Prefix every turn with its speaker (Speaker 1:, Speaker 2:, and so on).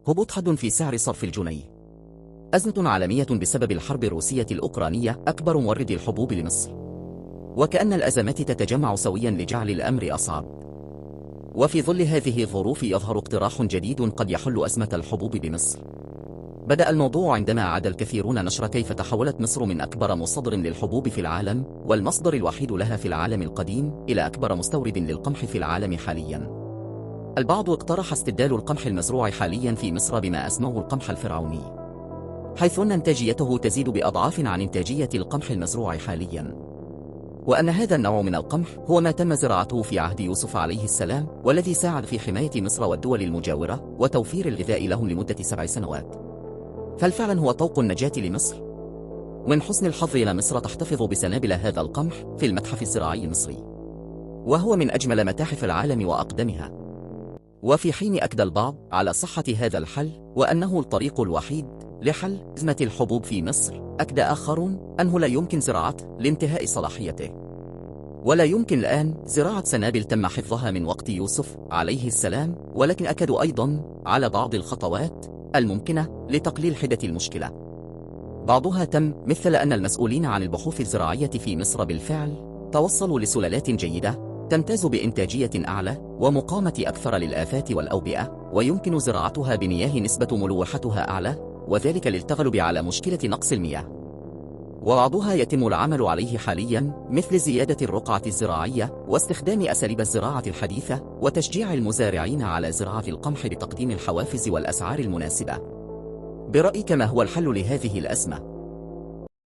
Speaker 1: هبوط حاد في سعر صرف الجنيه. أزمة عالمية بسبب الحرب الروسية الأوكرانية أكبر مورد الحبوب لمصر، وكأن الأزمات تتجمع سويا لجعل الأمر أصعب. وفي ظل هذه الظروف يظهر اقتراح جديد قد يحل أزمة الحبوب بمصر. بدأ الموضوع عندما عاد الكثيرون نشر كيف تحولت مصر من أكبر مصدر للحبوب في العالم والمصدر الوحيد لها في العالم القديم إلى أكبر مستورد للقمح في العالم حاليا. البعض اقترح استبدال القمح المزروع حاليا في مصر بما أسموه القمح الفرعوني، حيث أن إنتاجيته تزيد بأضعاف عن إنتاجية القمح المزروع حاليا، وأن هذا النوع من القمح هو ما تم زراعته في عهد يوسف عليه السلام، والذي ساعد في حماية مصر والدول المجاورة وتوفير الغذاء لهم لمدة 7 سنوات. فهل فعلا هو طوق النجاة لمصر؟ ومن حسن الحظ أن مصر تحتفظ بسنابل هذا القمح في المتحف الزراعي المصري، وهو من أجمل متاحف العالم وأقدمها. وفي حين أكد البعض على صحة هذا الحل وأنه الطريق الوحيد لحل أزمة الحبوب في مصر، أكد آخرون أنه لا يمكن زراعته لانتهاء صلاحيته، ولا يمكن الآن زراعة سنابل تم حفظها من وقت يوسف عليه السلام، ولكن أكدوا أيضا على بعض الخطوات الممكنة لتقليل حدة المشكلة. بعضها تم، مثل أن المسؤولين عن البحوث الزراعية في مصر بالفعل توصلوا لسلالات جيدة تمتاز بإنتاجية أعلى ومقاومة أكثر للآفات والأوبئة، ويمكن زراعتها بمياه نسبة ملوحتها أعلى، وذلك للتغلب على مشكلة نقص المياه. وبعضها يتم العمل عليه حاليا، مثل زيادة الرقعة الزراعية واستخدام أساليب الزراعة الحديثة وتشجيع المزارعين على زراعة القمح لتقديم الحوافز والأسعار المناسبة. برأيك ما هو الحل لهذه الأزمة؟